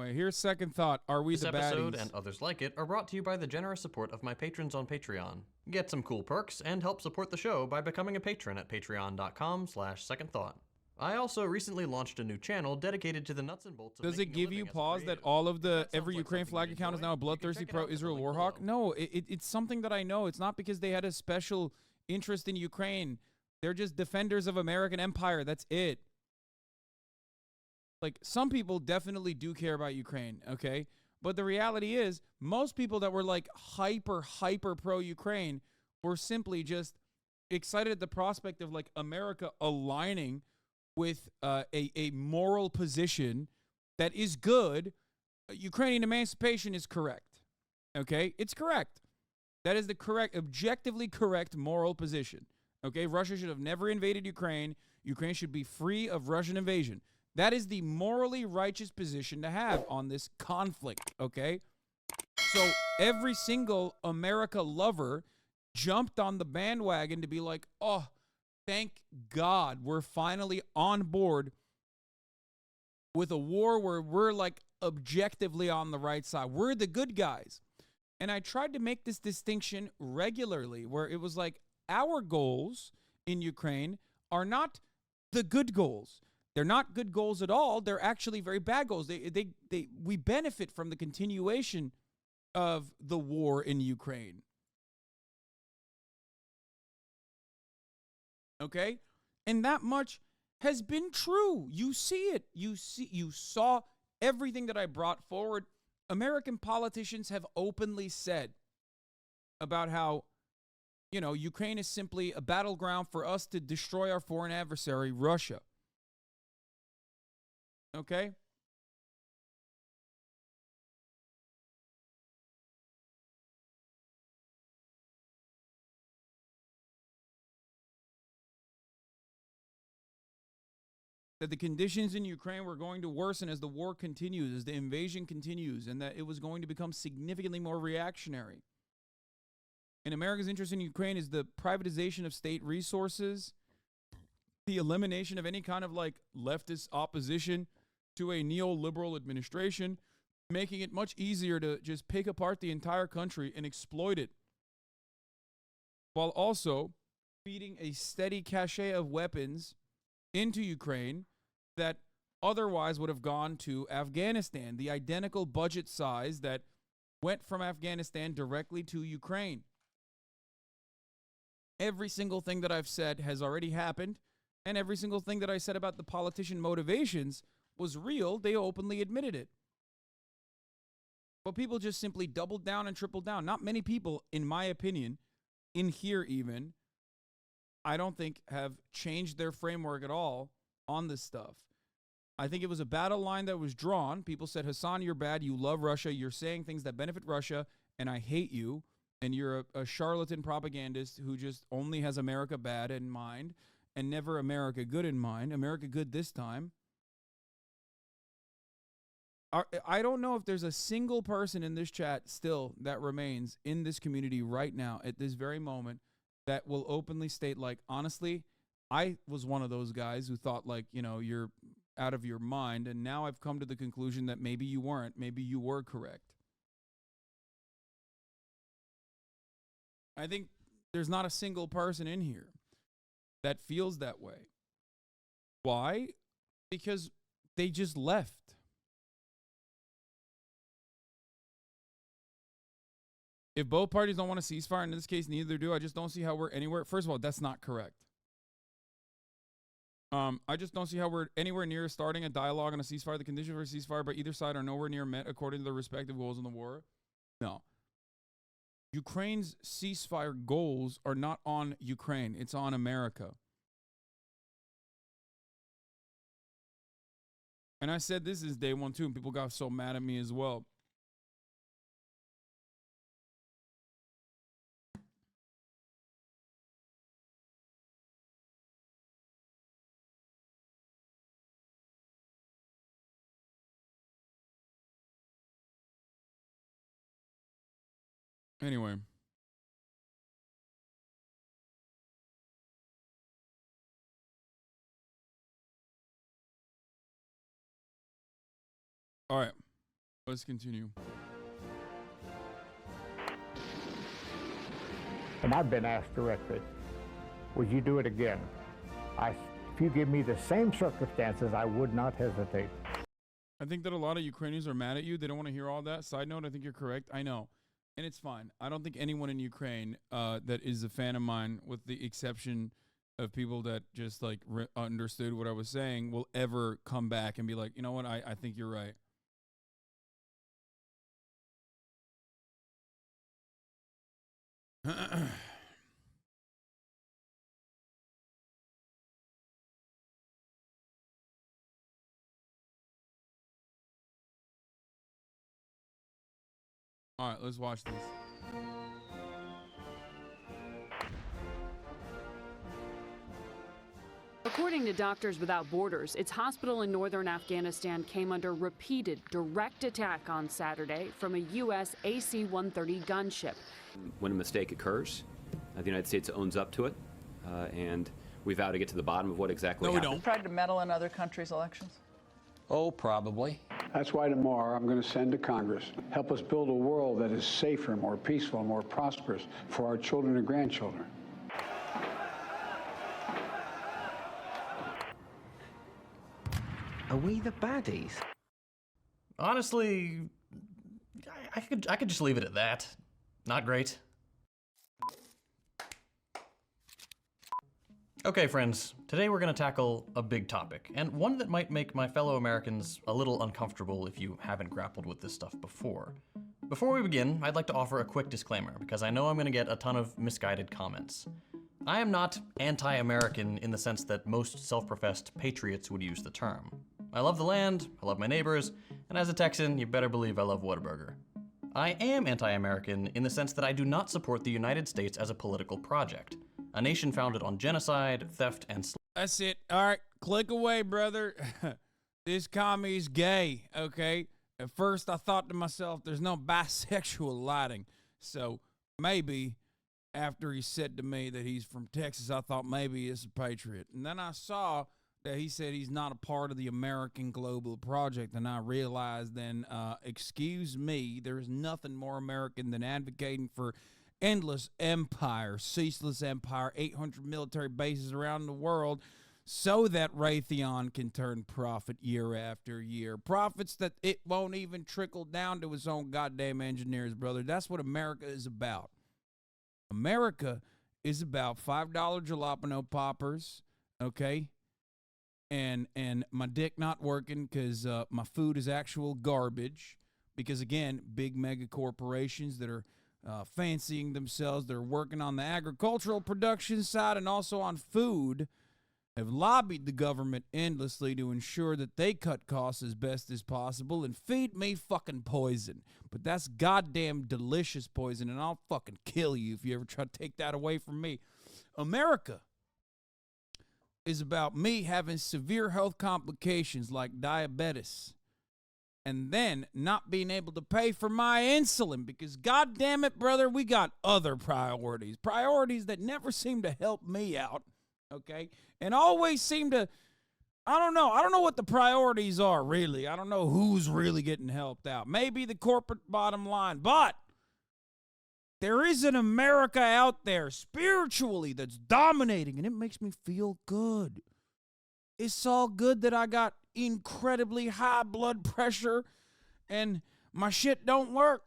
Anyway, here's Second Thought. Are we This the episode baddies? and others like it are brought to you by the generous support of my patrons on Patreon. Get some cool perks and help support the show by becoming a patron at patreon.com/secondthought. I also recently launched a new channel dedicated to the nuts and bolts of Does it making a give you living as a pause that creative. all of If the that sounds every like Ukraine something flag you account is enjoy, now a you can bloodthirsty check it out at the pro-Israel link warhawk? below. No, it's something that I know. It's not because they had a special interest in Ukraine. They're just defenders of American empire. That's it. Like, some people definitely do care about Ukraine, okay? But the reality is, most people that were like hyper pro-Ukraine were simply just excited at the prospect of like America aligning with a moral position that is good. Ukrainian emancipation is correct, okay? It's correct. That is the correct, objectively correct moral position, okay? Russia should have never invaded Ukraine. Ukraine should be free of Russian invasion. That is the morally righteous position to have on this conflict, okay? So every single America lover jumped on the bandwagon to be like, oh, thank God we're finally on board with a war where we're like objectively on the right side. We're the good guys. And I tried to make this distinction regularly where it was like our goals in Ukraine are not the good goals. They're not good goals at all. They're actually very bad goals. We benefit from the continuation of the war in Ukraine. Okay? And that much has been true. You see it. You saw everything that I brought forward. American politicians have openly said about how, you know, Ukraine is simply a battleground for us to destroy our foreign adversary, Russia. Okay? That the conditions in Ukraine were going to worsen as the war continues, as the invasion continues, and that it was going to become significantly more reactionary. And America's interest in Ukraine is the privatization of state resources, the elimination of any kind of like leftist opposition to a neoliberal administration, making it much easier to just pick apart the entire country and exploit it, while also feeding a steady cachet of weapons into Ukraine that otherwise would have gone to Afghanistan, the identical budget size that went from Afghanistan directly to Ukraine. Every single thing that I've said has already happened, and every single thing that I said about the politician motivations was real. They openly admitted it. But people just simply doubled down and tripled down. Not many people, in my opinion, in here even, I don't think have changed their framework at all on this stuff. I think it was a battle line that was drawn. People said, Hasan, you're bad. You love Russia. You're saying things that benefit Russia, and I hate you. And you're a charlatan propagandist who just only has America bad in mind and never America good in mind. America good this time. I don't know if there's a single person in this chat still that remains in this community right now at this very moment that will openly state, like, honestly, I was one of those guys who thought, like, you know, you're out of your mind. And now I've come to the conclusion that maybe you weren't. Maybe you were correct. I think there's not a single person in here that feels that way. Why? Because they just left. If both parties don't want a ceasefire, in this case, neither do, I just don't see how we're anywhere. First of all, that's not correct. I just don't see how we're anywhere near starting a dialogue on a ceasefire. The conditions for a ceasefire by either side are nowhere near met according to their respective goals in the war. No. Ukraine's ceasefire goals are not on Ukraine. It's on America. And I said this is day one, too, and people got so mad at me as well. Anyway. All right. Let's continue. And I've been asked directly, would you do it again? If you give me the same circumstances, I would not hesitate. I think that a lot of Ukrainians are mad at you. They don't want to hear all that. Side note, I think you're correct. I know. And it's fine. I don't think anyone in Ukraine that is a fan of mine, with the exception of people that just like understood what I was saying, will ever come back and be like, you know what, I think you're right. All right, let's watch this. According to Doctors Without Borders, its hospital in northern Afghanistan came under repeated direct attack on Saturday from a U.S. AC-130 gunship. When a mistake occurs, the United States owns up to it, and we vow to get to the bottom of what exactly happened. No, we don't. Tried to meddle in other countries' elections? Oh, probably. That's why tomorrow I'm going to send to Congress, help us build a world that is safer, more peaceful, more prosperous for our children and grandchildren. Are we the baddies? Honestly, I could just leave it at that. Not great. Okay, friends, today we're going to tackle a big topic, and one that might make my fellow Americans a little uncomfortable if you haven't grappled with this stuff before. Before we begin, I'd like to offer a quick disclaimer, because I know I'm going to get a ton of misguided comments. I am not anti-American in the sense that most self-professed patriots would use the term. I love the land, I love my neighbors, and as a Texan, you better believe I love Whataburger. I am anti-American in the sense that I do not support the United States as a political project, a nation founded on genocide, theft, and slavery. That's it. All right, click away, brother. This commie's gay, okay? At first, I thought to myself, there's no bisexual lighting. So maybe after he said to me that he's from Texas, I thought maybe he's a patriot. And then I saw that he said he's not a part of the American Global Project, and I realized then, excuse me, there's nothing more American than advocating for endless empire, ceaseless empire, 800 military bases around the world, so that Raytheon can turn profit year after year. Profits that it won't even trickle down to its own goddamn engineers, brother. That's what America is about. America is about $5 jalapeno poppers, okay? And my dick not working because my food is actual garbage. Because, again, big mega corporations that are fancying themselves, they're working on the agricultural production side and also on food, have lobbied the government endlessly to ensure that they cut costs as best as possible and feed me fucking poison. But that's goddamn delicious poison, and I'll fucking kill you if you ever try to take that away from me. America is about me having severe health complications like diabetes and then not being able to pay for my insulin because, God damn it, brother, we got other priorities. Priorities that never seem to help me out, okay? And always seem to, I don't know what the priorities are, really. I don't know who's really getting helped out. Maybe the corporate bottom line, but there is an America out there spiritually that's dominating, and it makes me feel good. It's all good that I got incredibly high blood pressure and my shit don't work.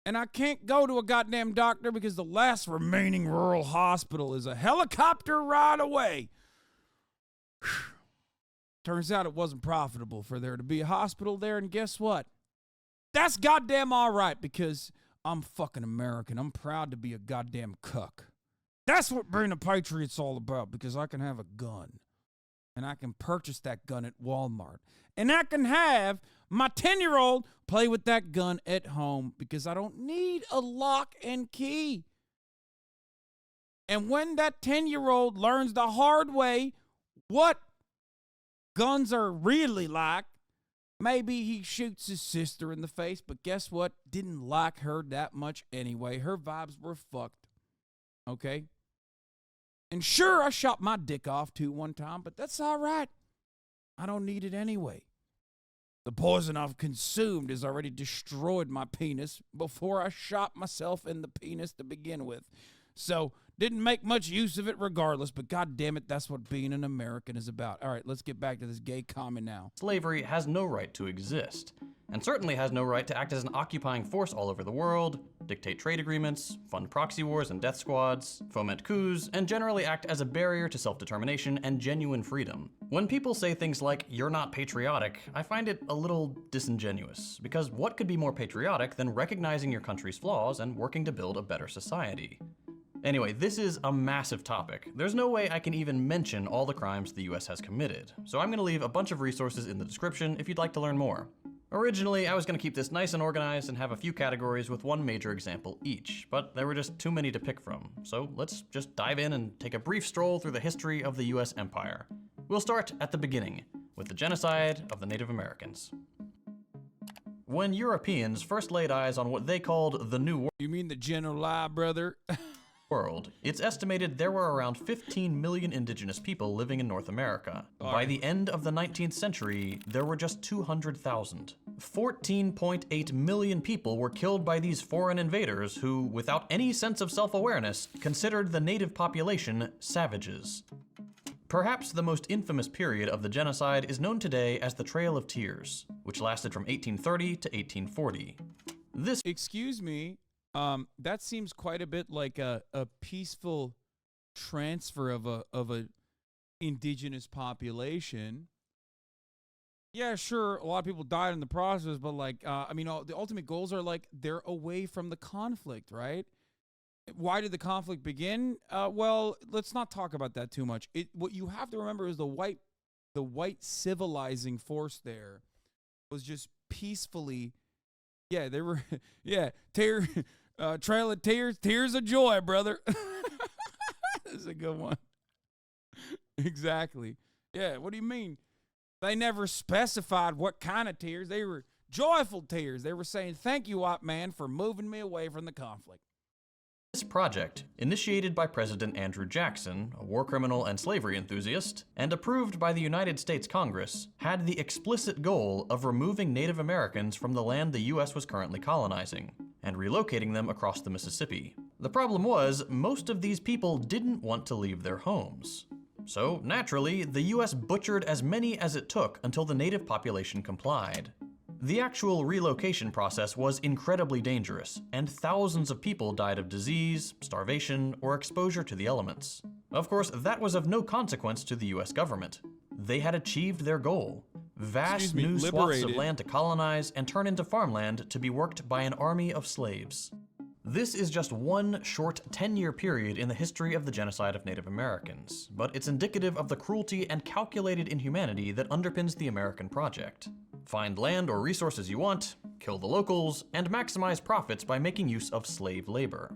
And I can't go to a goddamn doctor because the last remaining rural hospital is a helicopter ride away. Turns out it wasn't profitable for there to be a hospital there, and guess what? That's goddamn all right because I'm fucking American. I'm proud to be a goddamn cuck. That's what being a patriot's all about, because I can have a gun. And I can purchase that gun at Walmart. And I can have my 10-year-old play with that gun at home because I don't need a lock and key. And when that 10-year-old learns the hard way what guns are really like, maybe he shoots his sister in the face, but guess what? Didn't like her that much anyway. Her vibes were fucked. Okay? And sure, I shot my dick off too one time, but that's all right. I don't need it anyway. The poison I've consumed has already destroyed my penis before I shot myself in the penis to begin with. So, didn't make much use of it regardless, but god damn it, that's what being an American is about. All right, let's get back to this gay comment now. Slavery has no right to exist, and certainly has no right to act as an occupying force all over the world, dictate trade agreements, fund proxy wars and death squads, foment coups, and generally act as a barrier to self-determination and genuine freedom. When people say things like, "you're not patriotic," I find it a little disingenuous, because what could be more patriotic than recognizing your country's flaws and working to build a better society? Anyway, this is a massive topic. There's no way I can even mention all the crimes the US has committed, so I'm gonna leave a bunch of resources in the description if you'd like to learn more. Originally, I was gonna keep this nice and organized and have a few categories with one major example each, but there were just too many to pick from, so let's just dive in and take a brief stroll through the history of the US empire. We'll start at the beginning, with the genocide of the Native Americans. When Europeans first laid eyes on what they called the New You mean the general lie, brother? World, it's estimated there were around 15 million indigenous people living in North America. By the end of the 19th century, there were just 200,000. 14.8 million people were killed by these foreign invaders who, without any sense of self-awareness, considered the native population savages. Perhaps the most infamous period of the genocide is known today as the Trail of Tears, which lasted from 1830 to 1840. This Excuse me. That seems quite a bit like a peaceful transfer of a indigenous population. Yeah, sure, a lot of people died in the process, but like, I mean, the ultimate goals are like they're away from the conflict, right? Why did the conflict begin? Well, let's not talk about that too much. What you have to remember is the white civilizing force there was just peacefully. Yeah, they were. Yeah, Trail of Tears, tears of joy, brother. That's a good one. Exactly. Yeah, what do you mean? They never specified what kind of tears. They were joyful tears. They were saying, "Thank you, white man, for moving me away from the conflict." This project, initiated by President Andrew Jackson, a war criminal and slavery enthusiast, and approved by the United States Congress, had the explicit goal of removing Native Americans from the land the US was currently colonizing, and relocating them across the Mississippi. The problem was, most of these people didn't want to leave their homes. So, naturally, the US butchered as many as it took until the native population complied. The actual relocation process was incredibly dangerous, and thousands of people died of disease, starvation, or exposure to the elements. Of course, that was of no consequence to the US government. They had achieved their goal: vast new swaths of land to colonize and turn into farmland to be worked by an army of slaves. This is just one short 10-year period in the history of the genocide of Native Americans, but it's indicative of the cruelty and calculated inhumanity that underpins the American project. Find land or resources you want, kill the locals, and maximize profits by making use of slave labor.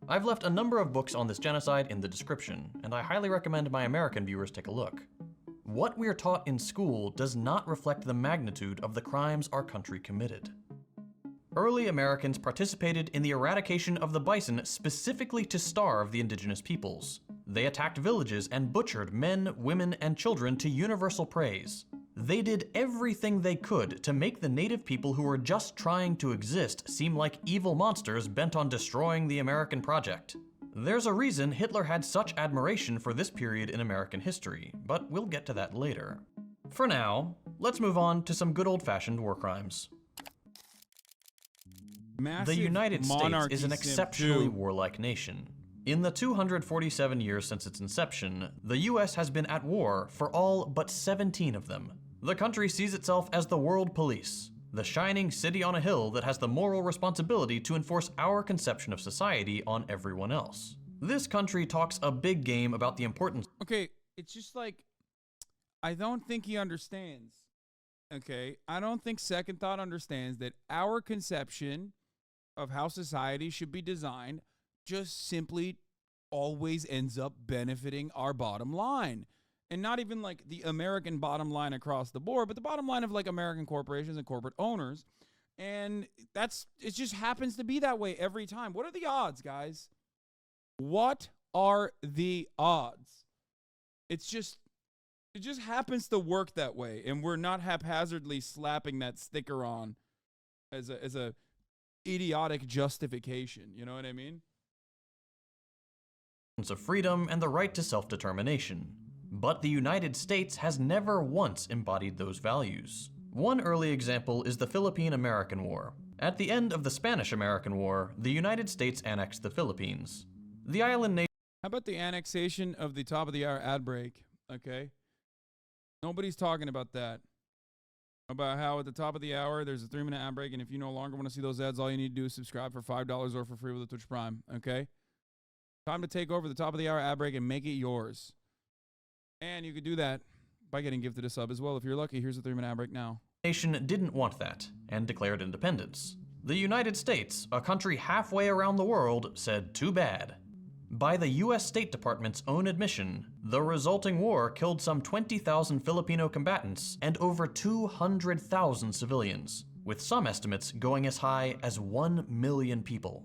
I've left a number of books on this genocide in the description, and I highly recommend my American viewers take a look. What we're taught in school does not reflect the magnitude of the crimes our country committed. Early Americans participated in the eradication of the bison specifically to starve the indigenous peoples. They attacked villages and butchered men, women, and children to universal praise. They did everything they could to make the native people who were just trying to exist seem like evil monsters bent on destroying the American project. There's a reason Hitler had such admiration for this period in American history, but we'll get to that later. For now, let's move on to some good old-fashioned war crimes. The United States is an exceptionally warlike nation. In the 247 years since its inception, the US has been at war for all but 17 of them. The country sees itself as the world police, the shining city on a hill that has the moral responsibility to enforce our conception of society on everyone else. This country talks a big game about the importance. Okay, it's just like, I don't think he understands. Okay, I don't think Second Thought understands that our conception of how society should be designed just simply always ends up benefiting our bottom line. And not even like the American bottom line across the board, but the bottom line of like American corporations and corporate owners. And it just happens to be that way every time. What are the odds, guys? What are the odds? It's It just happens to work that way, and we're not haphazardly slapping that sticker on as a idiotic justification. You know what I mean? Of freedom and the right to self-determination. But the United States has never once embodied those values. One early example is the Philippine-American War. At the end of the Spanish-American War, the United States annexed the Philippines. The island nation. How about the annexation of the top of the hour ad break? Okay. Nobody's talking about that. About how at the top of the hour, there's a 3-minute ad break, and if you no longer want to see those ads, all you need to do is subscribe for $5 or for free with a Twitch Prime. Okay? Time to take over the top of the hour ad break and make it yours. And you could do that by getting gifted a sub as well. If you're lucky, here's a 3-minute ad break now. Nation didn't want that and declared independence. The United States, a country halfway around the world, said too bad. By the US State Department's own admission, the resulting war killed some 20,000 Filipino combatants and over 200,000 civilians, with some estimates going as high as 1 million people.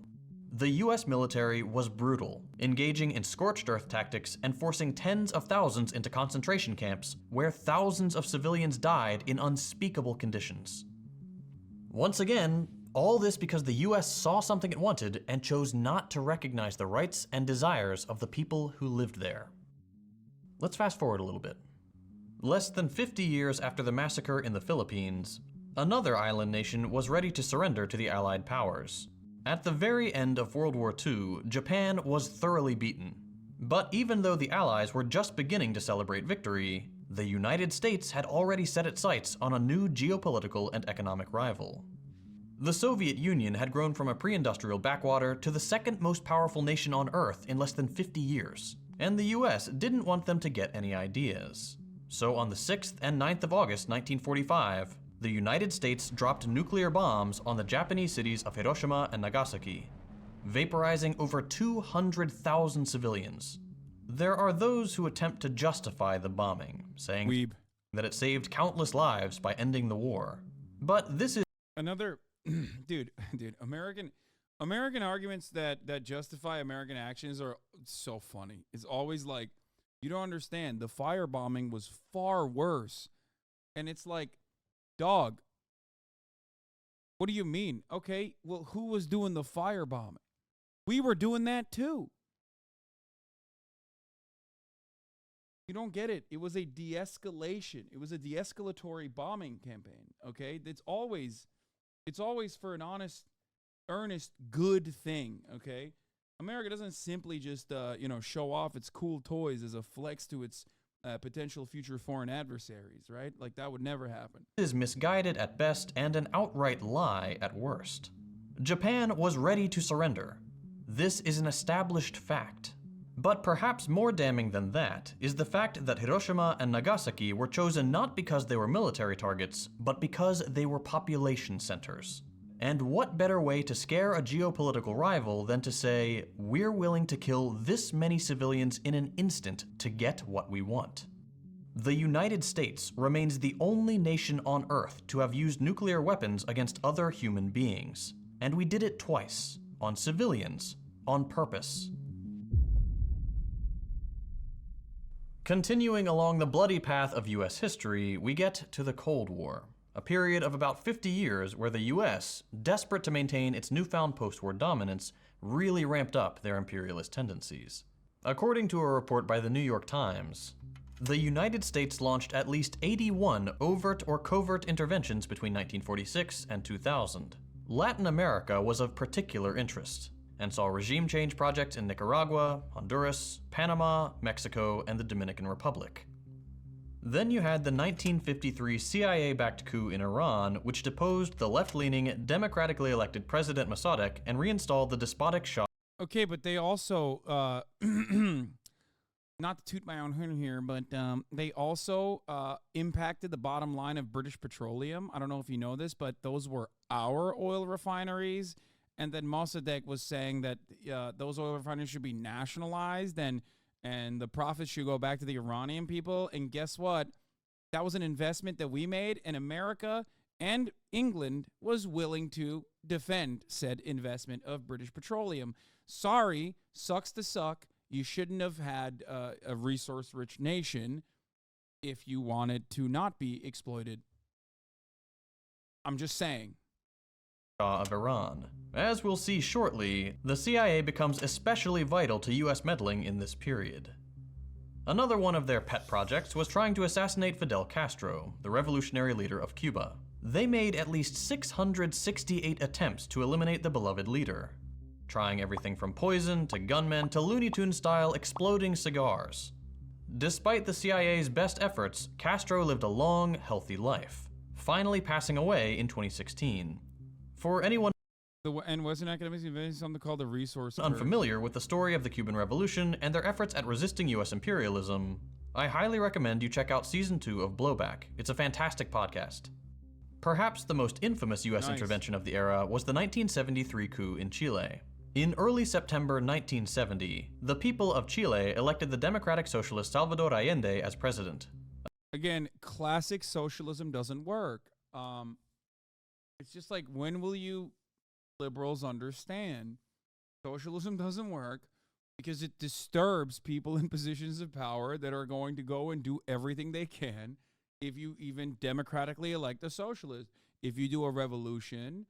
The US military was brutal, engaging in scorched earth tactics and forcing tens of thousands into concentration camps where thousands of civilians died in unspeakable conditions. Once again, all this because the US saw something it wanted and chose not to recognize the rights and desires of the people who lived there. Let's fast forward a little bit. Less than 50 years after the massacre in the Philippines, another island nation was ready to surrender to the Allied powers. At the very end of World War II, Japan was thoroughly beaten. But even though the Allies were just beginning to celebrate victory, the United States had already set its sights on a new geopolitical and economic rival. The Soviet Union had grown from a pre-industrial backwater to the second most powerful nation on Earth in less than 50 years, and the US didn't want them to get any ideas. So on the 6th and 9th of August 1945, the United States dropped nuclear bombs on the Japanese cities of Hiroshima and Nagasaki, vaporizing over 200,000 civilians. There are those who attempt to justify the bombing, saying that it saved countless lives by ending the war. But this is another dude, American arguments that justify American actions are so funny. It's always like, you don't understand, the firebombing was far worse. And it's like, dog, what do you mean? Okay, well, who was doing the firebombing? We were doing that too. You don't get it. It was a de-escalation. It was a de-escalatory bombing campaign, okay? It's always for an honest, earnest, good thing, okay? America doesn't simply just, show off its cool toys as a flex to its potential future foreign adversaries, right? Like, that would never happen. It is misguided at best and an outright lie at worst. Japan was ready to surrender. This is an established fact. But perhaps more damning than that is the fact that Hiroshima and Nagasaki were chosen not because they were military targets, but because they were population centers. And what better way to scare a geopolitical rival than to say, we're willing to kill this many civilians in an instant to get what we want? The United States remains the only nation on Earth to have used nuclear weapons against other human beings. And we did it twice, on civilians, on purpose. Continuing along the bloody path of US history, we get to the Cold War, a period of about 50 years where the US, desperate to maintain its newfound post-war dominance, really ramped up their imperialist tendencies. According to a report by the New York Times, the United States launched at least 81 overt or covert interventions between 1946 and 2000. Latin America was of particular interest, and saw regime change projects in Nicaragua, Honduras, Panama, Mexico, and the Dominican Republic. Then you had the 1953 CIA-backed coup in Iran, which deposed the left-leaning, democratically elected President Mossadegh and reinstalled the despotic Shah. Okay, but they also, not to toot my own horn here, but they also impacted the bottom line of British Petroleum. I don't know if you know this, but those were our oil refineries. And then Mossadegh was saying that those oil refineries should be nationalized and the profits should go back to the Iranian people. And guess what? That was an investment that we made, and America and England was willing to defend said investment of British Petroleum. Sorry, sucks to suck. You shouldn't have had a resource-rich nation if you wanted to not be exploited. I'm just saying. Of Iran. As we'll see shortly, the CIA becomes especially vital to US meddling in this period. Another one of their pet projects was trying to assassinate Fidel Castro, the revolutionary leader of Cuba. They made at least 668 attempts to eliminate the beloved leader, trying everything from poison to gunmen to Looney Tunes-style exploding cigars. Despite the CIA's best efforts, Castro lived a long, healthy life, finally passing away in 2016. For anyone And Western academics invented something called the resource curve. unfamiliar with the story of the Cuban Revolution and their efforts at resisting US imperialism, I highly recommend you check out Season 2 of Blowback. It's a fantastic podcast. Perhaps the most infamous US intervention of the era was the 1973 coup in Chile. In early September 1970, the people of Chile elected the democratic socialist Salvador Allende as president. Again, classic socialism doesn't work. It's just like, when will you liberals understand? Socialism doesn't work because it disturbs people in positions of power that are going to go and do everything they can if you even democratically elect a socialist. If you do a revolution,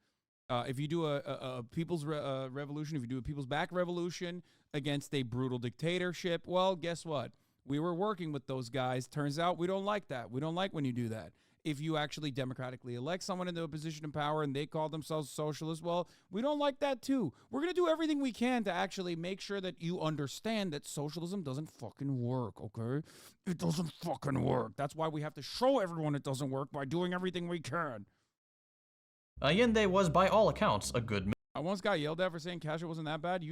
if you do a people's revolution, if you do a people's back revolution against a brutal dictatorship, well, guess what? We were working with those guys. Turns out we don't like that. We don't like when you do that. If you actually democratically elect someone into a position of power and they call themselves socialists, well, we don't like that too. We're going to do everything we can to actually make sure that you understand that socialism doesn't fucking work, okay? It doesn't fucking work. That's why we have to show everyone it doesn't work by doing everything we can. Allende was, by all accounts, a good man. I once got yelled at for saying Castro wasn't that bad.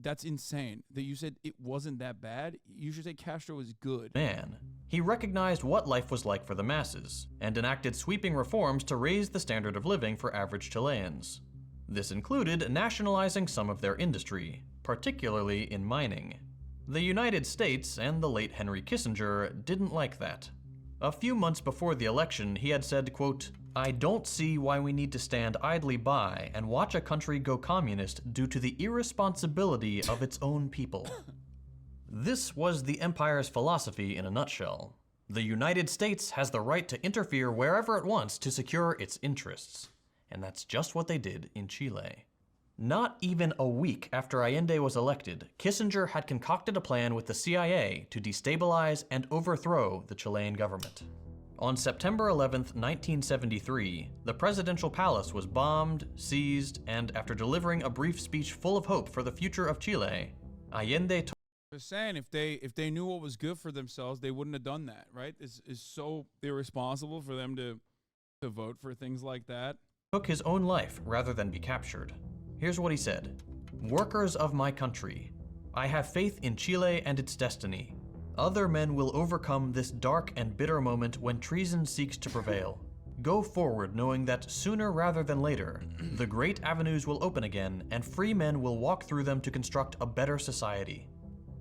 That's insane that you said it wasn't that bad. You should say Castro was good. He recognized what life was like for the masses, and enacted sweeping reforms to raise the standard of living for average Chileans. This included nationalizing some of their industry, particularly in mining. The United States and the late Henry Kissinger didn't like that. A few months before the election, he had said, quote, "I don't see why we need to stand idly by and watch a country go communist due to the irresponsibility of its own people." This was the empire's philosophy in a nutshell. The United States has the right to interfere wherever it wants to secure its interests. And that's just what they did in Chile. Not even a week after Allende was elected, Kissinger had concocted a plan with the CIA to destabilize and overthrow the Chilean government. On September 11th, 1973, the presidential palace was bombed, seized, and after delivering a brief speech full of hope for the future of Chile, Allende told Just saying, if they knew what was good for themselves, they wouldn't have done that, right? It's so irresponsible for them to vote for things like that. Took his own life rather than be captured. Here's what he said: "Workers of my country, I have faith in Chile and its destiny. Other men will overcome this dark and bitter moment when treason seeks to prevail. Go forward knowing that sooner rather than later, the great avenues will open again and free men will walk through them to construct a better society.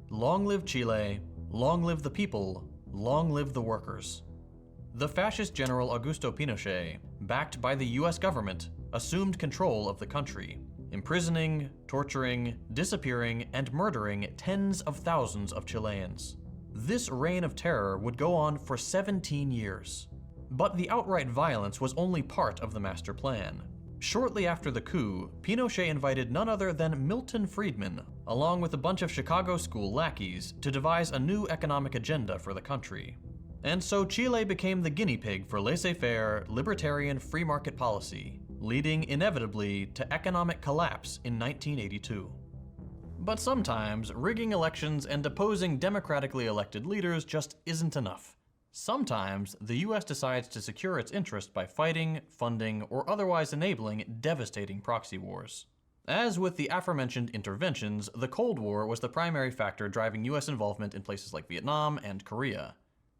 Long live Chile, long live the people, long live the workers." The fascist general Augusto Pinochet, backed by the US government, assumed control of the country, imprisoning, torturing, disappearing, and murdering tens of thousands of Chileans. This reign of terror would go on for 17 years. But the outright violence was only part of the master plan. Shortly after the coup, Pinochet invited none other than Milton Friedman, along with a bunch of Chicago school lackeys, to devise a new economic agenda for the country. And so Chile became the guinea pig for laissez-faire, libertarian free market policy, leading inevitably to economic collapse in 1982. But sometimes, rigging elections and deposing democratically elected leaders just isn't enough. Sometimes, the US decides to secure its interest by fighting, funding, or otherwise enabling devastating proxy wars. As with the aforementioned interventions, the Cold War was the primary factor driving US involvement in places like Vietnam and Korea.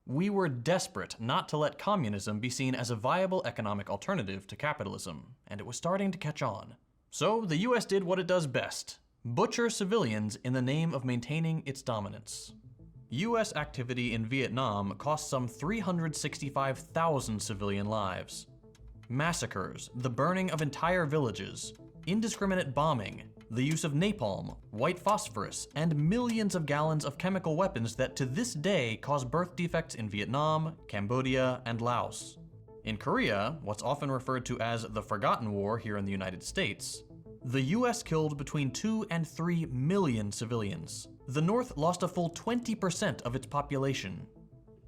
We were desperate not to let communism be seen as a viable economic alternative to capitalism, and it was starting to catch on. So the US did what it does best: butcher civilians in the name of maintaining its dominance. US activity in Vietnam cost some 365,000 civilian lives. Massacres, the burning of entire villages, indiscriminate bombing, the use of napalm, white phosphorus, and millions of gallons of chemical weapons that to this day cause birth defects in Vietnam, Cambodia, and Laos. In Korea, what's often referred to as the Forgotten War here in the United States, the US killed between 2 and 3 million civilians. The North lost a full 20% of its population.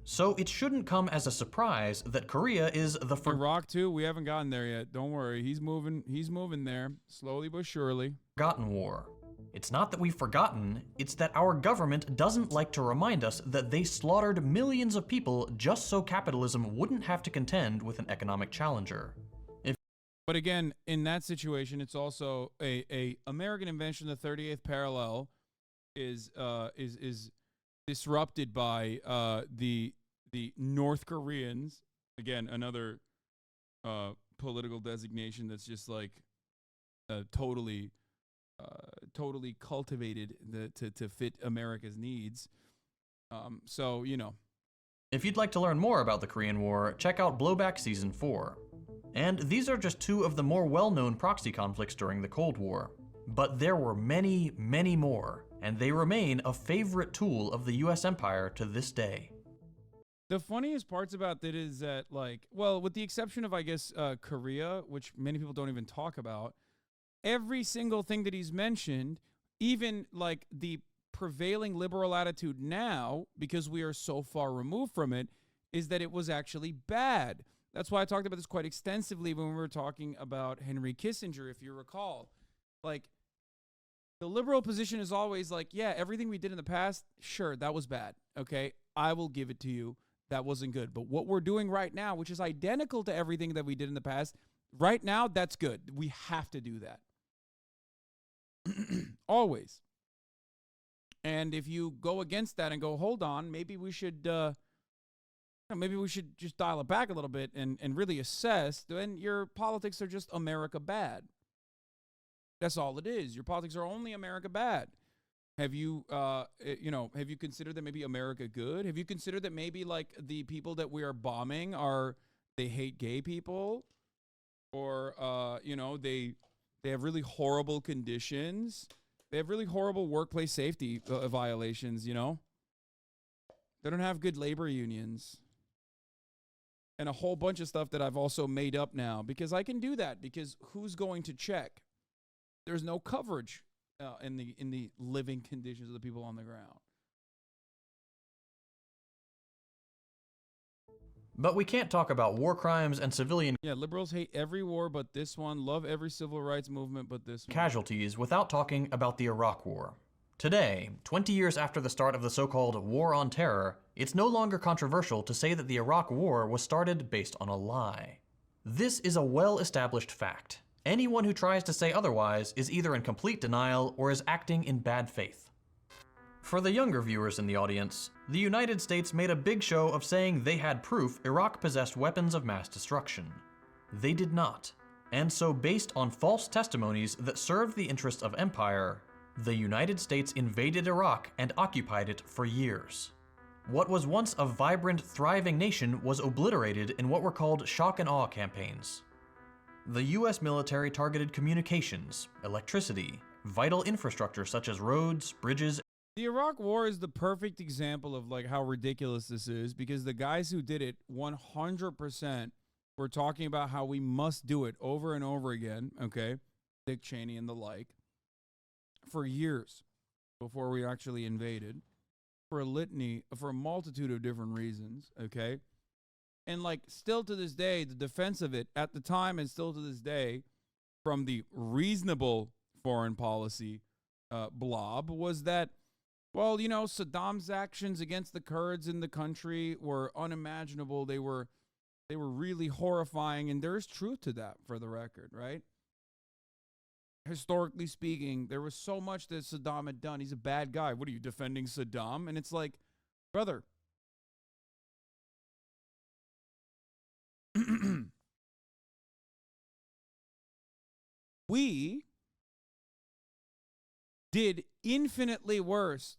So it shouldn't come as a surprise that Korea is the Iraq too, we haven't gotten there yet. Don't worry, he's moving there, slowly but surely. Forgotten War. It's not that we've forgotten, it's that our government doesn't like to remind us that they slaughtered millions of people just so capitalism wouldn't have to contend with an economic challenger. But again, in that situation, it's also a American invention. The 38th parallel is disrupted by the North Koreans. Again, another political designation that's just like totally cultivated to fit America's needs. So, you know. If you'd like to learn more about the Korean War, check out Blowback Season 4. And these are just two of the more well-known proxy conflicts during the Cold War. But there were many, many more, and they remain a favorite tool of the US empire to this day. The funniest parts about that is that, like, well, with the exception of, I guess, Korea, which many people don't even talk about, every single thing that he's mentioned, even like the prevailing liberal attitude now, because we are so far removed from it, is that it was actually bad. That's why I talked about this quite extensively when we were talking about Henry Kissinger, if you recall. Like, the liberal position is always like, yeah, everything we did in the past, sure, that was bad. Okay, I will give it to you. That wasn't good. But what we're doing right now, which is identical to everything that we did in the past, right now, that's good. We have to do that. Always. And if you go against that and go, hold on, maybe we should just dial it back a little bit and really assess, then your politics are just America bad. That's all it is. Your politics are only America bad. Have you considered that maybe America good? Have you considered that maybe like the people that we are bombing they hate gay people, or they have really horrible conditions. They have really horrible workplace safety violations. You know, they don't have good labor unions. And a whole bunch of stuff that I've also made up now because I can do that, because who's going to check? There's no coverage in the living conditions of the people on the ground. But we can't talk about war crimes and civilian liberals hate every war but this one, love every civil rights movement but this one. Casualties without talking about the Iraq War. Today, 20 years after the start of the so-called War on Terror, it's no longer controversial to say that the Iraq War was started based on a lie. This is a well-established fact. Anyone who tries to say otherwise is either in complete denial or is acting in bad faith. For the younger viewers in the audience, the United States made a big show of saying they had proof Iraq possessed weapons of mass destruction. They did not. And so, based on false testimonies that served the interests of empire, the United States invaded Iraq and occupied it for years. What was once a vibrant, thriving nation was obliterated in what were called shock and awe campaigns. The US military targeted communications, electricity, vital infrastructure such as roads, bridges. The Iraq War is the perfect example of like how ridiculous this is, because the guys who did it 100% were talking about how we must do it over and over again, okay? Dick Cheney and the like, for years before we actually invaded, for a multitude of different reasons, okay? And like still to this day, the defense of it at the time and still to this day from the reasonable foreign policy blob was that, well, you know, Saddam's actions against the Kurds in the country were unimaginable. They were really horrifying, and there's truth to that, for the record, right? Historically speaking, there was so much that Saddam had done. He's a bad guy. What are you, defending Saddam? And it's like, brother, we did infinitely worse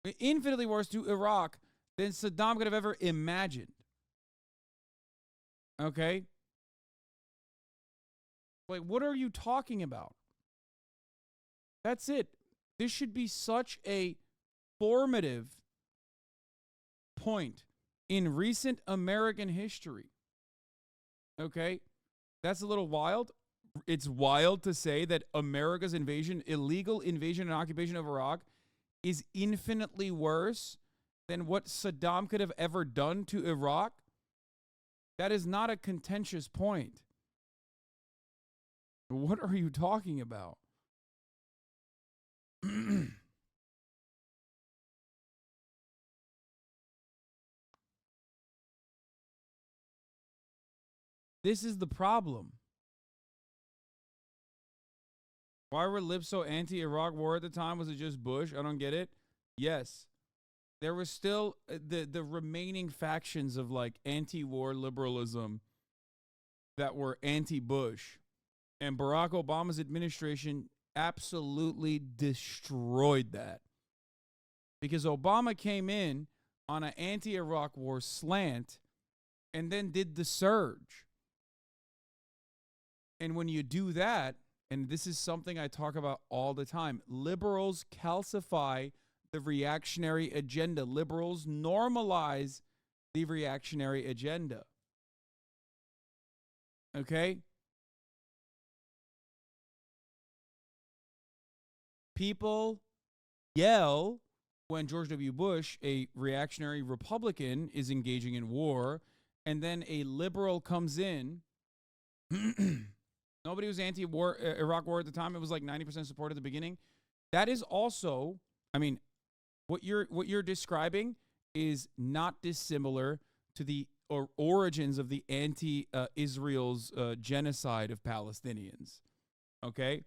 to Iraq than Saddam could have ever imagined. Okay? Like, what are you talking about? That's it. This should be such a formative point in recent American history. Okay? That's a little wild. It's wild to say that America's illegal invasion and occupation of Iraq is infinitely worse than what Saddam could have ever done to Iraq. That is not a contentious point. What are you talking about? This is the problem. Why were libs so anti-Iraq war at the time? Was it just Bush? I don't get it. Yes. There was still the remaining factions of like anti-war liberalism that were anti-Bush. And Barack Obama's administration absolutely destroyed that. Because Obama came in on an anti-Iraq war slant and then did the surge. And when you do that, and this is something I talk about all the time, liberals calcify the reactionary agenda. Liberals normalize the reactionary agenda. Okay? People yell when George W. Bush, a reactionary Republican, is engaging in war, and then a liberal comes in. Nobody was anti-war Iraq war at the time. It was like 90% support at the beginning. That is also, I mean, what you're describing is not dissimilar to the origins of the anti-Israel's genocide of Palestinians. Okay?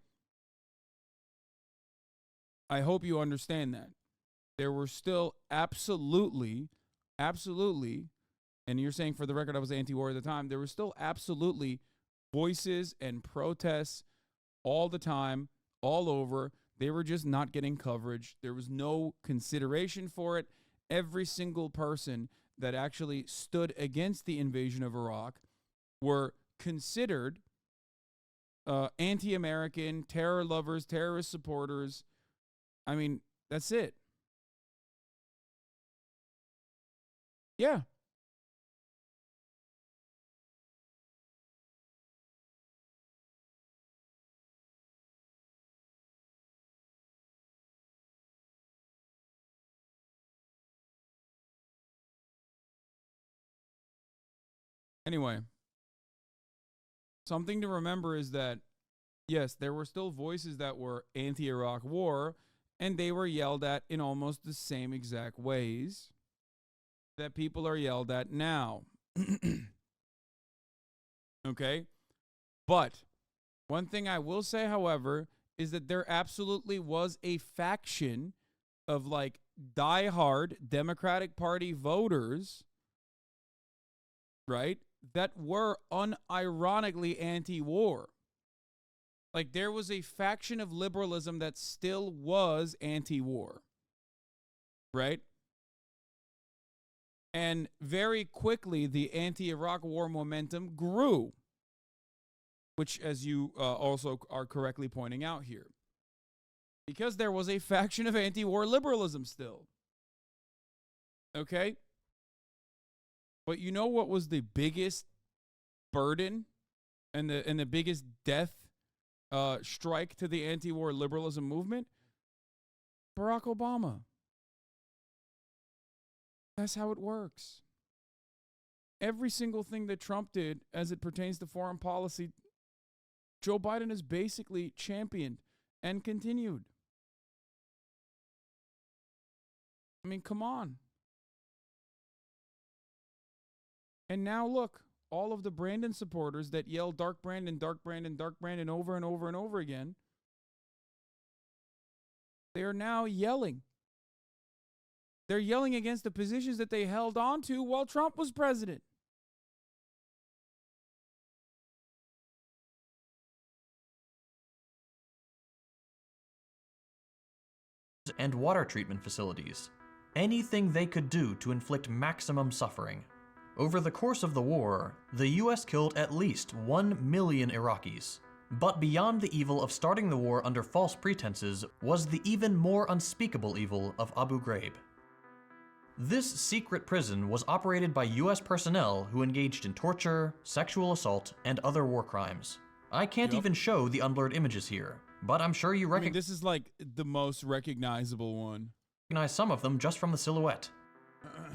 I hope you understand that. There were still absolutely, and you're saying for the record I was anti-war at the time, there were still absolutely voices and protests all the time, all over. They were just not getting coverage. There was no consideration for it. Every single person that actually stood against the invasion of Iraq were considered anti-American, terror lovers, terrorist supporters. I mean, that's it. Yeah. Anyway, something to remember is that, yes, there were still voices that were anti-Iraq war, and they were yelled at in almost the same exact ways that people are yelled at now. Okay? But one thing I will say, however, is that there absolutely was a faction of like diehard Democratic Party voters, right, that were unironically anti-war. Like there was a faction of liberalism that still was anti-war, right? And very quickly, the anti-Iraq war momentum grew, which, as you also are correctly pointing out here, because there was a faction of anti-war liberalism still. Okay? But you know what was the biggest burden and the biggest death strike to the anti-war liberalism movement? Barack Obama. That's how it works. Every single thing that Trump did as it pertains to foreign policy, Joe Biden has basically championed and continued. I mean, come on. And now look, all of the Brandon supporters that yell Dark Brandon, Dark Brandon, Dark Brandon over and over and over again, they are now yelling. They're yelling against the positions that they held on to while Trump was president. And water treatment facilities. Anything they could do to inflict maximum suffering. Over the course of the war, the US killed at least 1 million Iraqis. But beyond the evil of starting the war under false pretenses was the even more unspeakable evil of Abu Ghraib. This secret prison was operated by US personnel who engaged in torture, sexual assault, and other war crimes. I can't even show the unblurred images here, but I'm sure you this is like the most recognizable one. Recognize some of them just from the silhouette.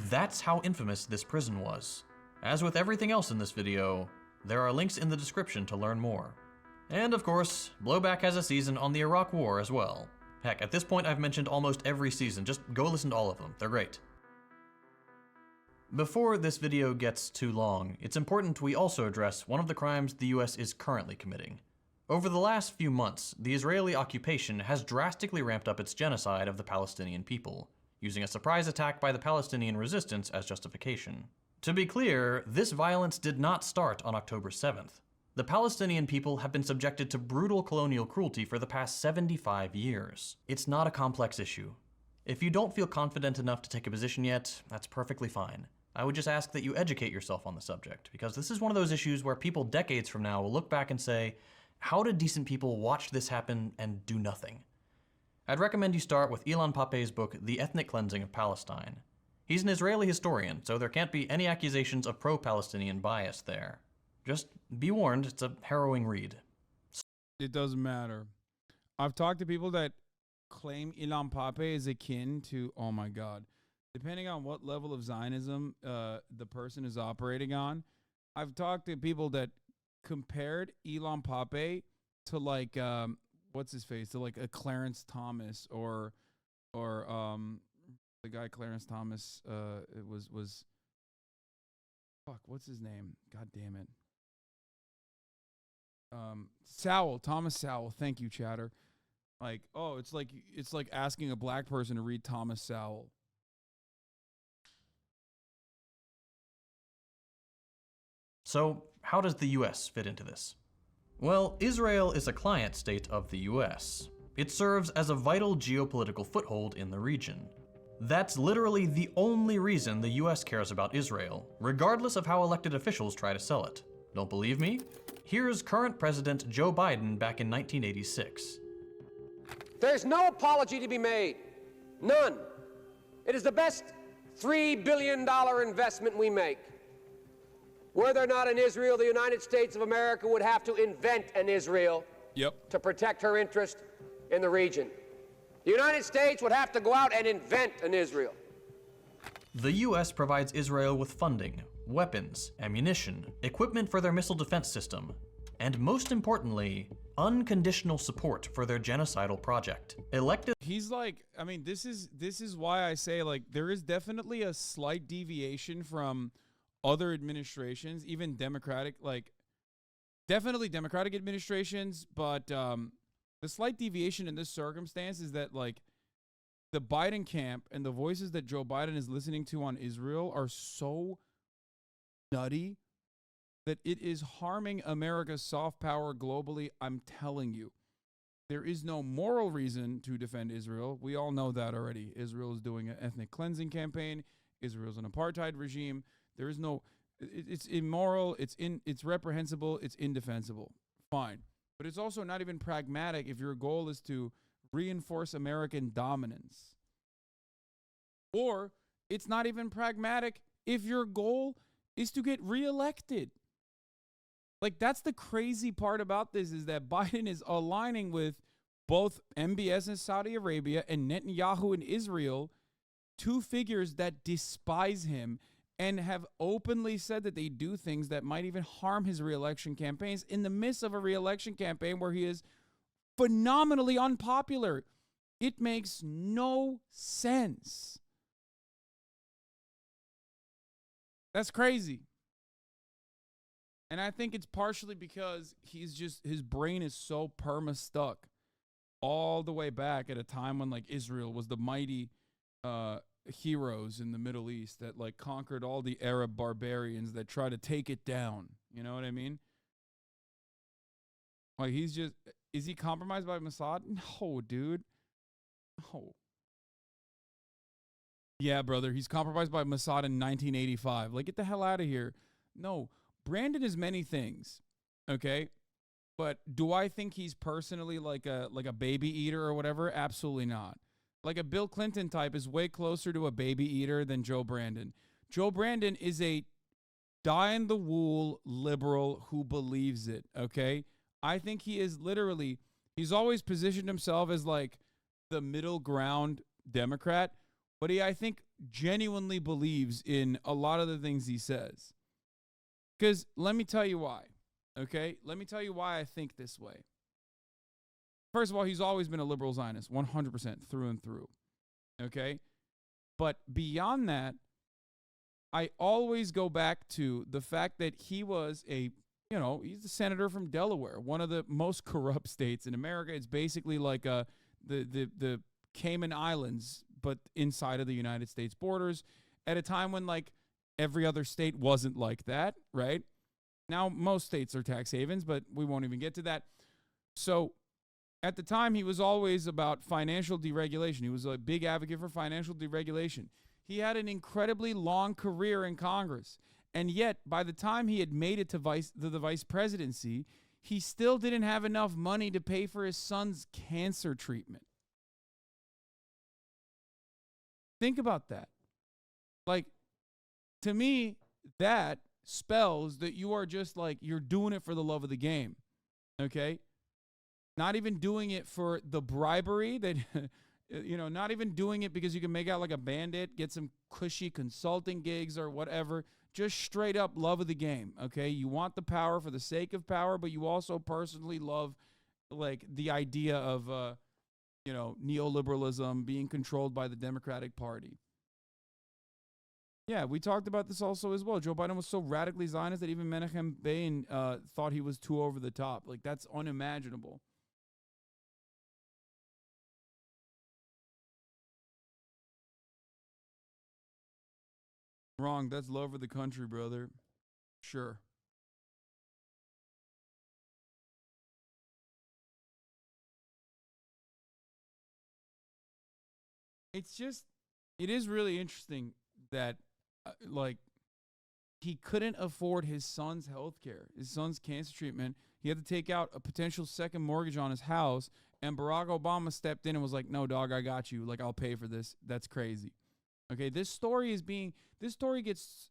That's how infamous this prison was. As with everything else in this video, there are links in the description to learn more. And of course, Blowback has a season on the Iraq War as well. Heck, at this point I've mentioned almost every season, just go listen to all of them, they're great. Before this video gets too long, it's important we also address one of the crimes the US is currently committing. Over the last few months, the Israeli occupation has drastically ramped up its genocide of the Palestinian people, using a surprise attack by the Palestinian resistance as justification. To be clear, this violence did not start on October 7th. The Palestinian people have been subjected to brutal colonial cruelty for the past 75 years. It's not a complex issue. If you don't feel confident enough to take a position yet, that's perfectly fine. I would just ask that you educate yourself on the subject, because this is one of those issues where people decades from now will look back and say, how did decent people watch this happen and do nothing? I'd recommend you start with Ilan Pappé's book, The Ethnic Cleansing of Palestine. He's an Israeli historian, so there can't be any accusations of pro-Palestinian bias there. Just be warned, it's a harrowing read. It doesn't matter. I've talked to people that claim Ilan Pappé is akin to, oh my God, depending on what level of Zionism the person is operating on. I've talked to people that compared Ilan Pappé to like, what's his face, to like a Clarence Thomas or the guy Clarence Thomas, it was, fuck, what's his name? God damn it. Sowell, Thomas Sowell. Thank you, Chatter. Like, oh, it's like asking a black person to read Thomas Sowell. So, how does the US fit into this? Well, Israel is a client state of the US. It serves as a vital geopolitical foothold in the region. That's literally the only reason the US cares about Israel, regardless of how elected officials try to sell it. Don't believe me? Here's current President Joe Biden back in 1986. There's no apology to be made. None. It is the best $3 billion investment we make. Were there not an Israel, the United States of America would have to invent an Israel to protect her interest in the region. The United States would have to go out and invent an Israel. The US provides Israel with funding, weapons, ammunition, equipment for their missile defense system, and most importantly, unconditional support for their genocidal project. He's like, I mean, this is why I say, like, there is definitely a slight deviation from other administrations, even Democratic, like, definitely Democratic administrations, but the slight deviation in this circumstance is that, like, the Biden camp and the voices that Joe Biden is listening to on Israel are so nutty that it is harming America's soft power globally. I'm telling you, there is no moral reason to defend Israel. We all know that already. Israel is doing an ethnic cleansing campaign. Israel's an apartheid regime. There is no, it's immoral. It's reprehensible. It's indefensible. Fine. But it's also not even pragmatic if your goal is to reinforce American dominance. Or it's not even pragmatic if your goal is to get reelected. Like, that's the crazy part about this, is that Biden is aligning with both MBS in Saudi Arabia and Netanyahu in Israel, two figures that despise him and have openly said that they do things that might even harm his reelection campaigns in the midst of a reelection campaign where he is phenomenally unpopular. It makes no sense. That's crazy. And I think it's partially because his brain is so perma-stuck all the way back at a time when, like, Israel was the mighty heroes in the Middle East that, like, conquered all the Arab barbarians that try to take it down. You know what I mean? Like, is he compromised by Mossad? No, dude. No. Yeah, brother, he's compromised by Mossad in 1985. Like, get the hell out of here. No. Brandon is many things, okay? But do I think he's personally like a baby eater or whatever? Absolutely not. Like a Bill Clinton type is way closer to a baby eater than Joe Brandon. Joe Brandon is a die-in-the-wool liberal who believes it, okay? I think he is literally, he's always positioned himself as like the middle ground Democrat, but I think, genuinely believes in a lot of the things he says. Because let me tell you why, okay? Let me tell you why I think this way. First of all, he's always been a liberal Zionist, 100% through and through, okay? But beyond that, I always go back to the fact that he was he's a senator from Delaware, one of the most corrupt states in America. It's basically like the Cayman Islands, but inside of the United States borders, at a time when like every other state wasn't like that, right? Now most states are tax havens, but we won't even get to that. So at the time, he was always about financial deregulation. He was a big advocate for financial deregulation. He had an incredibly long career in Congress. And yet, by the time he had made it to the vice presidency, he still didn't have enough money to pay for his son's cancer treatment. Think about that. Like, to me, that spells that you are just like, you're doing it for the love of the game. Okay? Not even doing it for the bribery that, not even doing it because you can make out like a bandit, get some cushy consulting gigs or whatever. Just straight up love of the game, okay? You want the power for the sake of power, but you also personally love, like, the idea of, neoliberalism being controlled by the Democratic Party. Yeah, we talked about this also as well. Joe Biden was so radically Zionist that even Menachem Begin thought he was too over the top. Like, that's unimaginable. Wrong. That's love of the country, brother. Sure. It is really interesting that, he couldn't afford his son's health care, his son's cancer treatment. He had to take out a potential second mortgage on his house, and Barack Obama stepped in and was like, no, dog, I got you. Like, I'll pay for this. That's crazy. Okay, this story gets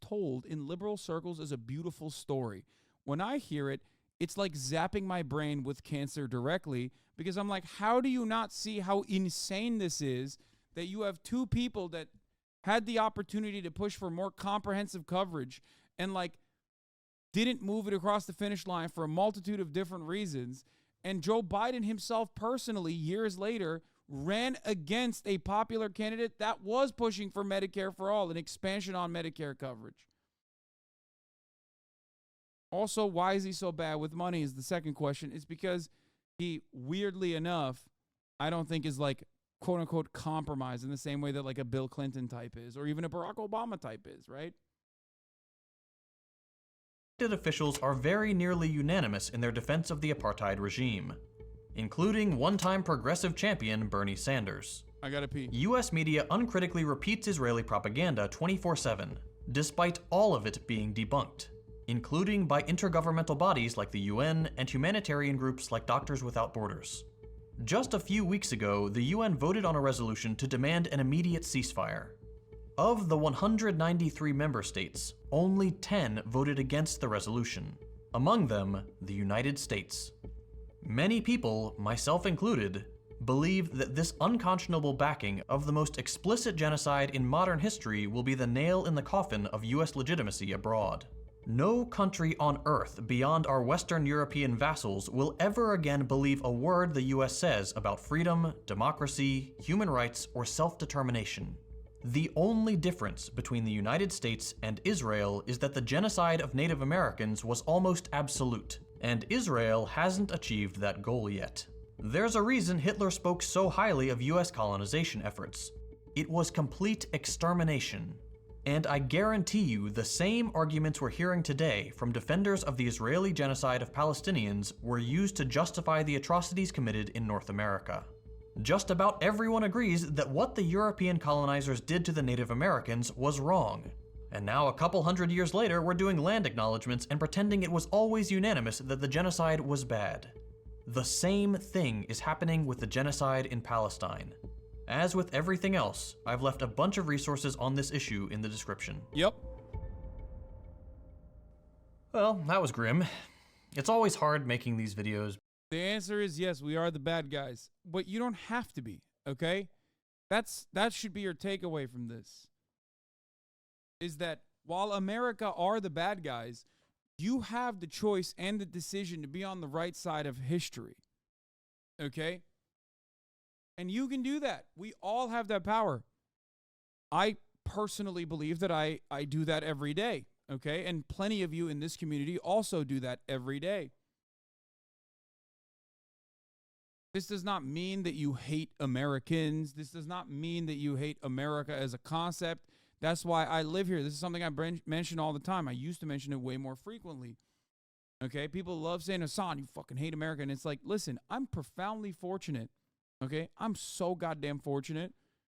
told in liberal circles as a beautiful story. When I hear it, it's like zapping my brain with cancer directly, because I'm like, how do you not see how insane this is that you have two people that had the opportunity to push for more comprehensive coverage and like didn't move it across the finish line for a multitude of different reasons, and Joe Biden himself personally years later ran against a popular candidate that was pushing for Medicare for all, an expansion on Medicare coverage. Also, why is he so bad with money is the second question. It's because he, weirdly enough, I don't think is like, quote unquote, compromised in the same way that like a Bill Clinton type is, or even a Barack Obama type is, right? Elected officials are very nearly unanimous in their defense of the apartheid regime, including one-time progressive champion Bernie Sanders. I gotta pee. US media uncritically repeats Israeli propaganda 24/7, despite all of it being debunked, including by intergovernmental bodies like the UN and humanitarian groups like Doctors Without Borders. Just a few weeks ago, the UN voted on a resolution to demand an immediate ceasefire. Of the 193 member states, only 10 voted against the resolution, among them the United States. Many people, myself included, believe that this unconscionable backing of the most explicit genocide in modern history will be the nail in the coffin of US legitimacy abroad. No country on Earth beyond our Western European vassals will ever again believe a word the US says about freedom, democracy, human rights, or self-determination. The only difference between the United States and Israel is that the genocide of Native Americans was almost absolute, and Israel hasn't achieved that goal yet. There's a reason Hitler spoke so highly of US colonization efforts. It was complete extermination. And I guarantee you the same arguments we're hearing today from defenders of the Israeli genocide of Palestinians were used to justify the atrocities committed in North America. Just about everyone agrees that what the European colonizers did to the Native Americans was wrong. And now, a couple hundred years later, we're doing land acknowledgements and pretending it was always unanimous that the genocide was bad. The same thing is happening with the genocide in Palestine. As with everything else, I've left a bunch of resources on this issue in the description. Yep. Well, that was grim. It's always hard making these videos. The answer is yes, we are the bad guys. But you don't have to be, okay? That should be your takeaway from this. Is that while America are the bad guys, you have the choice and the decision to be on the right side of history. Okay? And you can do that. We all have that power. I personally believe that I do that every day. Okay? And plenty of you in this community also do that every day. This does not mean that you hate Americans. This does not mean that you hate America as a concept. That's why I live here. This is something I mention all the time. I used to mention it way more frequently. Okay? People love saying, Hasan, you fucking hate America. And it's like, listen, I'm profoundly fortunate. Okay? I'm so goddamn fortunate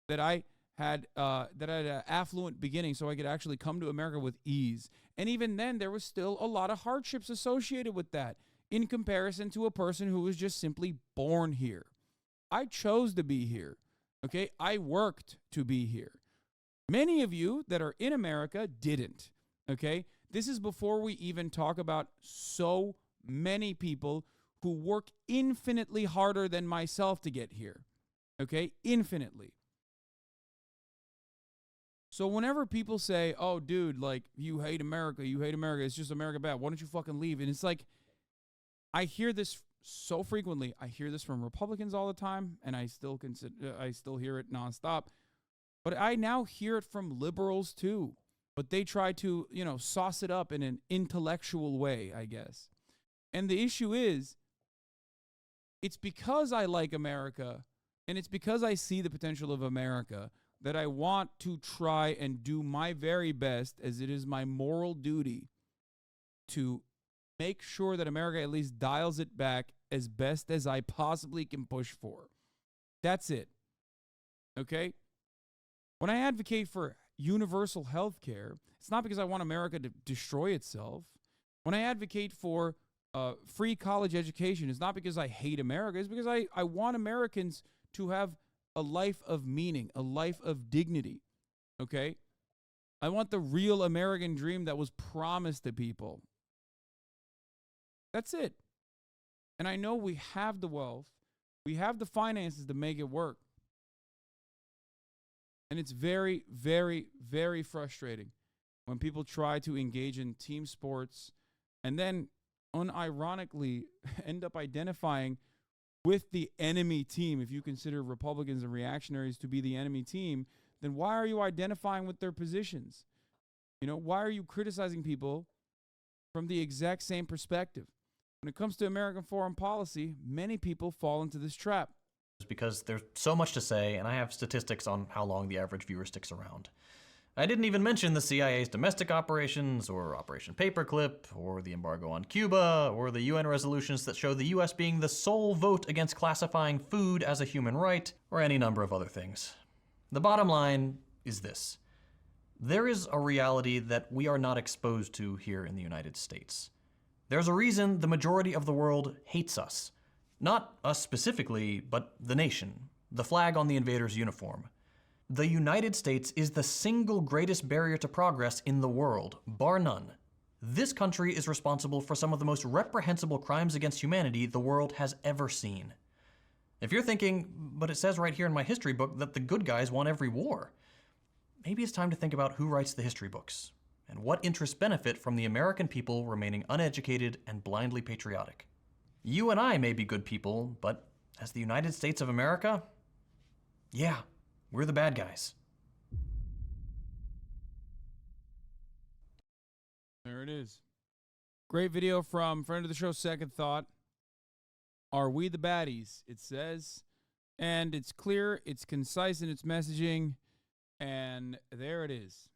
that I had an affluent beginning so I could actually come to America with ease. And even then, there was still a lot of hardships associated with that in comparison to a person who was just simply born here. I chose to be here. Okay? I worked to be here. Many of you that are in America didn't, okay? This is before we even talk about so many people who work infinitely harder than myself to get here, okay? Infinitely. So whenever people say, oh, dude, like, you hate America, it's just America bad, why don't you fucking leave? And it's like, I hear this so frequently. I hear this from Republicans all the time, and I still hear it nonstop. But I now hear it from liberals too. But they try to, sauce it up in an intellectual way, I guess. And the issue is, it's because I like America, and it's because I see the potential of America, that I want to try and do my very best, as it is my moral duty, to make sure that America at least dials it back as best as I possibly can push for. That's it. Okay? When I advocate for universal health care, it's not because I want America to destroy itself. When I advocate for free college education, it's not because I hate America. It's because I want Americans to have a life of meaning, a life of dignity. Okay? I want the real American dream that was promised to people. That's it. And I know we have the wealth. We have the finances to make it work. And it's very, very, very frustrating when people try to engage in team sports and then unironically end up identifying with the enemy team. If you consider Republicans and reactionaries to be the enemy team, then why are you identifying with their positions? Why are you criticizing people from the exact same perspective? When it comes to American foreign policy, many people fall into this trap. Because there's so much to say, and I have statistics on how long the average viewer sticks around. I didn't even mention the CIA's domestic operations, or Operation Paperclip, or the embargo on Cuba, or the UN resolutions that show the US being the sole vote against classifying food as a human right, or any number of other things. The bottom line is this. There is a reality that we are not exposed to here in the United States. There's a reason the majority of the world hates us. Not us specifically, but the nation, the flag on the invader's uniform. The United States is the single greatest barrier to progress in the world, bar none. This country is responsible for some of the most reprehensible crimes against humanity the world has ever seen. If you're thinking, but it says right here in my history book that the good guys won every war, maybe it's time to think about who writes the history books, and what interests benefit from the American people remaining uneducated and blindly patriotic. You and I may be good people, but as the United States of America, yeah, we're the bad guys. There it is. Great video from friend of the show, Second Thought. Are we the baddies? It says. And it's clear, it's concise in its messaging. And there it is.